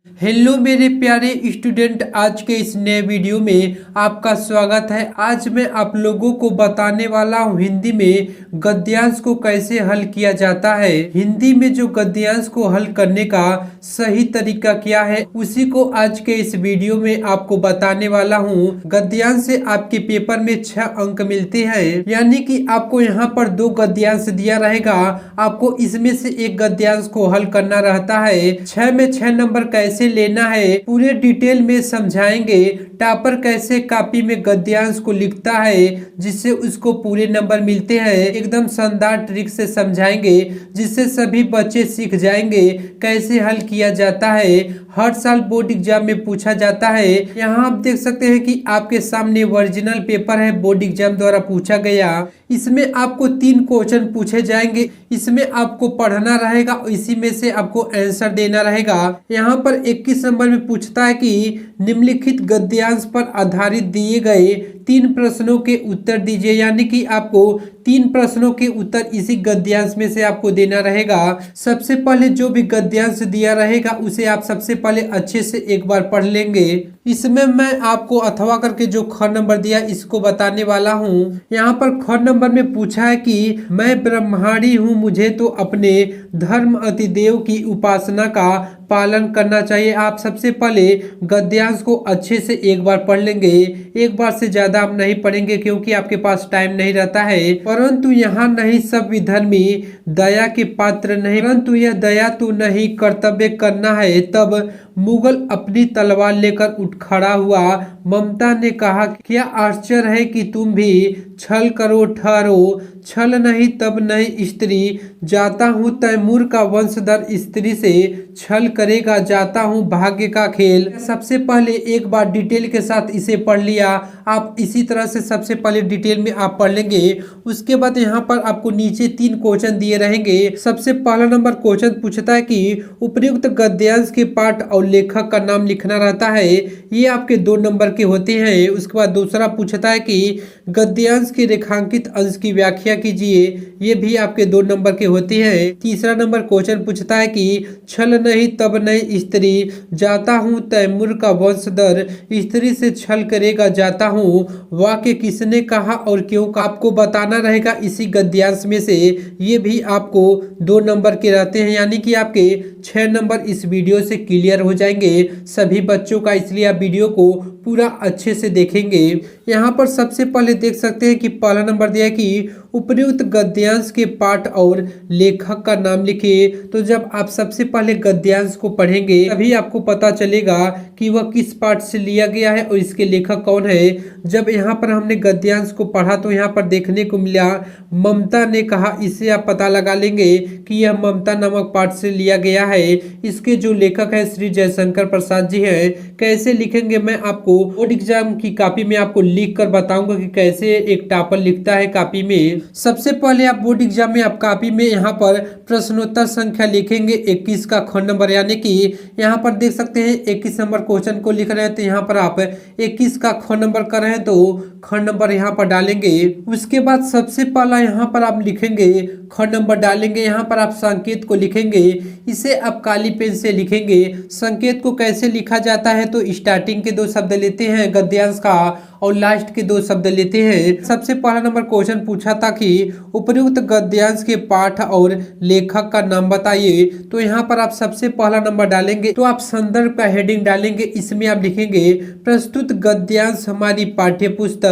Hello मेरे प्यारे student, आज के इस नए वीडियो में आपका स्वागत है। आज मैं आप लोगों को बताने वाला हूँ हिंदी में गद्यांश को कैसे हल किया जाता है। हिंदी में जो गद्यांश को हल करने का सही तरीका क्या है, उसी को आज के इस वीडियो में आपको बताने वाला हूँ। गद्यांश से आपके पेपर में 6 अंक मिलते हैं, यानी कि आपको यहाँ पर 2 गद्यांश दिया रहेगा। आपको इसमें से एक गद्यांश को हल करना रहता है। 6 में 6 नंबर कैसे लेना है पूरे डिटेल में समझाएंगे। टॉपर कैसे कॉपी में गद्यांश को लिखता है जिससे उसको पूरे नंबर मिलते हैं, एकदम शानदार ट्रिक से समझाएंगे जिससे सभी बच्चे सीख जाएंगे कैसे हल किया जाता है। हर साल बोर्ड एग्जाम में पूछा जाता है। यहाँ आप देख सकते हैं कि आपके सामने ओरिजिनल पेपर है, बोर्ड एग्जाम द्वारा पूछा गया। इसमें आपको 3 क्वेश्चन पूछे जाएंगे, इसमें आपको पढ़ना रहेगा और इसी में से आपको आंसर देना रहेगा। यहाँ पर 21 नंबर में पूछता है कि निम्नलिखित गद्यांश पर आधारित दिए गए 3 प्रश्नों के उत्तर दीजिए, यानी कि आपको 3 प्रश्नों के उत्तर इसी गद्यांश में से आपको देना रहेगा। सबसे पहले जो भी गद्यांश दिया रहेगा उसे आप सबसे पहले अच्छे से एक बार पढ़ लेंगे। इसमें मैं आपको अथवा करके जो ख नंबर दिया इसको बताने वाला हूँ। यहाँ पर ख नंबर में पूछा है कि मैं ब्रह्माणी हूँ, मुझे तो अपने धर्म अतिदेव की उपासना का पालन करना चाहिए। आप सबसे पहले गद्यांश को अच्छे से एक बार पढ़ लेंगे। एक बार से ज्यादा आप नहीं पढ़ेंगे क्योंकि आपके पास टाइम नहीं रहता है। परंतु यहाँ नहीं सब विधर्मी दया के पात्र नहीं, परंतु यह दया तो नहीं कर्तव्य करना है। तब मुगल अपनी तलवार लेकर उठ खड़ा हुआ। ममता ने कहा, क्या आश्चर्य है कि तुम भी छल करो ठहरो, छल नहीं तब नहीं स्त्री, जाता हूँ तैमूर का वंशधर स्त्री से छल करेगा, जाता हूँ भाग्य का खेल। सबसे पहले एक बार डिटेल के साथ इसे पढ़ लिया। आप इसी तरह से सबसे पहले डिटेल में आप पढ़ लेंगे। उसके बाद यहाँ पर आपको नीचे 3 क्वेश्चन दिए रहेंगे। सबसे पहला नंबर क्वेश्चन पूछता है कि उपर्युक्त गद्यांश के पाठ और लेखक का नाम लिखना रहता है, ये आपके 2 नंबर के होते हैं। उसके बाद दूसरा पूछता है कि गद्यांश के रेखांकित अंश की व्याख्या कीजिए, ये भी आपके 2 नंबर के होते हैं। तीसरा नंबर क्वेश्चन पूछता है कि छल नहीं तब नहीं स्त्री, जाता हूँ तैमूर का वंशधर स्त्री से छल करेगा, जाता हूँ वाक्य किसने कहा और क्यों का आपको बताना रहेगा इसी गद्यांश में से। ये भी आपको 2 नंबर के रहते हैं, यानी कि आपके 6 नंबर इस वीडियो से क्लियर हो जाएंगे सभी बच्चों का, इसलिए आप वीडियो को पूरा अच्छे से देखेंगे। यहाँ पर सबसे पहले देख सकते हैं कि पहला नंबर दिया है कि उपर्युक्त गद्यांश के पाठ और लेखक का नाम लिखिए। तो जब आप सबसे पहले गद्यांश को पढ़ेंगे तभी आपको पता चलेगा कि वह किस पाठ से लिया गया है और इसके लेखक कौन है। जब यहाँ पर हमने गद्यांश को पढ़ा तो यहाँ पर देखने को मिला ममता ने कहा, इससे आप पता लगा लेंगे कि यह ममता नामक पाठ से लिया गया है। इसके जो लेखक है श्री जयशंकर प्रसाद जी हैं। कैसे लिखेंगे मैं आपको बोर्ड एग्जाम की कॉपी में आपको लिख कर बताऊंगा कि कैसे एक टॉपर लिखता है कॉपी में। सबसे पहले आप बोर्ड एग्जाम में आप कॉपी में यहाँ पर प्रश्नोत्तर संख्या लिखेंगे 21 का ख नंबर, यानी कि यहाँ पर देख सकते हैं 21 नंबर क्वेश्चन को लिख रहे हैं तो यहाँ पर आप 21 का ख नंबर कर रहे हैं तो ख नंबर यहाँ पर डालेंगे। उसके बाद सबसे पहला यहाँ पर आप लिखेंगे ख नंबर डालेंगे। यहाँ पर आप संकेत को लिखेंगे, इसे आप काली पेन से लिखेंगे। संकेत को कैसे लिखा जाता है तो स्टार्टिंग के 2 शब्द लेते हैं गद्यांश का और लास्ट के 2 शब्द लेते हैं। सबसे पहला नंबर क्वेश्चन पूछा था कि उपर्युक्त गद्यांश के पाठ और लेखक का नाम बताइए। तो यहाँ पर आप सबसे पहला नंबर डालेंगे तो आप संदर्भ का हेडिंग डालेंगे। इसमें आप लिखेंगे प्रस्तुत गद्यांश हमारी पाठ्य पुस्तक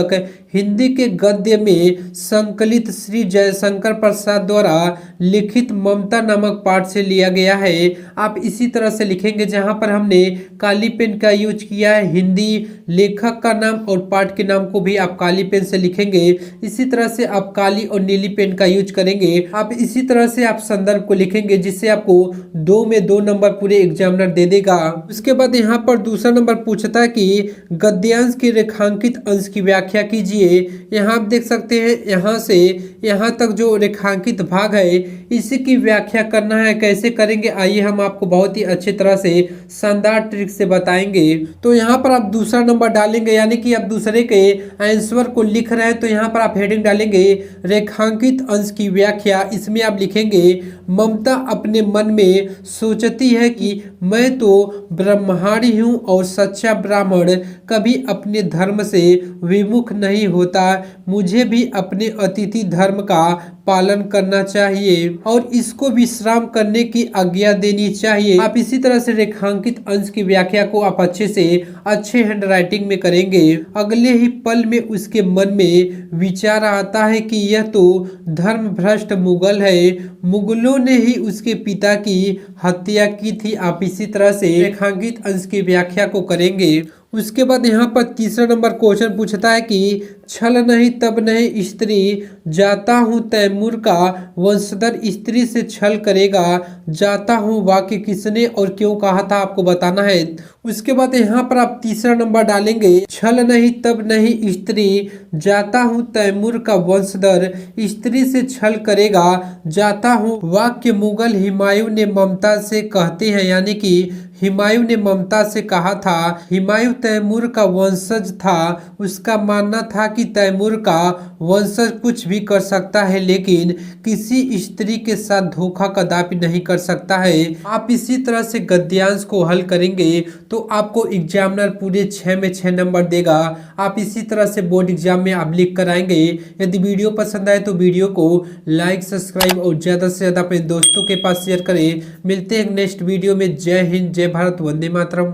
हिंदी के गद्य में संकलित श्री जयशंकर प्रसाद द्वारा लिखित ममता नामक पाठ से लिया गया है। आप इसी तरह से लिखेंगे जहां पर हमने काली पेन का यूज किया है। हिंदी लेखक का नाम और पाठ के नाम को भी आप काली पेन से लिखेंगे। इसी तरह से आप काली और नीली पेन का यूज करेंगे। आप इसी तरह से आप संदर्भ को लिखेंगे जिससे आपको 2 में 2 नंबर पूरे एग्जामिनर दे देगा। उसके बाद यहाँ पर दूसरा नंबर पूछता है कि गद्यांश के रेखांकित अंश की व्याख्या कीजिए। कीजिए। यहाँ आप देख सकते हैं यहाँ से यहाँ तक जो रेखांकित भाग है इसी की व्याख्या करना है। कैसे करेंगे आइए हम आपको बहुत ही अच्छी तरह से शानदार ट्रिक से बताएंगे। तो यहाँ पर आप दूसरा नंबर डालेंगे, यानी कि आप दूसरे के आंसर को लिख रहे हैं तो यहाँ पर आप हेडिंग डालेंगे रेखांकित अंश की व्याख्या। इसमें आप लिखेंगे ममता अपने मन में सोचती है कि मैं तो ब्रह्मचारी हूँ और सच्चा ब्राह्मण कभी अपने धर्म से विमुख नहीं होता। मुझे भी अपने अतिथि धर्म का पालन करना चाहिए और इसको विश्राम करने की आज्ञा देनी चाहिए। आप इसी तरह से रेखांकित अंश की व्याख्या को आप अच्छे हैंडराइटिंग में करेंगे। अगले ही पल में उसके मन में विचार आता है कि यह तो धर्म भ्रष्ट मुगल है, मुगलों ने ही उसके पिता की हत्या की थी। आप इसी तरह से रेखांकित अंश की व्याख्या को करेंगे। उसके बाद यहाँ पर तीसरा नंबर क्वेश्चन पूछता है कि छल नहीं तब नहीं स्त्री, जाता हूँ तैमूर का वंशधर स्त्री से छल करेगा, जाता हूँ वाक्य किसने और क्यों कहा था आपको बताना है। उसके बाद यहाँ पर आप तीसरा नंबर डालेंगे छल नहीं तब नहीं स्त्री, जाता हूँ तैमूर का वंशधर स्त्री से छल करेगा, जाता हूँ वाक्य मुगल हुमायूं ने ममता से कहते हैं, यानी कि हुमायूं ने ममता से कहा था। हुमायूं तैमूर का वंशज था, उसका मानना था कि तैमूर का वंशज कुछ भी कर सकता है लेकिन किसी स्त्री के साथ धोखा कदापि नहीं कर सकता है। आप इसी तरह से गद्यांश को हल करेंगे तो आपको एग्जामिनर पूरे 6 में 6 नंबर देगा। आप इसी तरह से बोर्ड एग्जाम में आप लिख कर आएंगे। यदि वीडियो पसंद आए तो वीडियो को लाइक, सब्सक्राइब और ज़्यादा से ज़्यादा अपने दोस्तों के पास शेयर करें। मिलते हैं नेक्स्ट वीडियो में। जय हिंद, जय भारत, वंदे मातरम।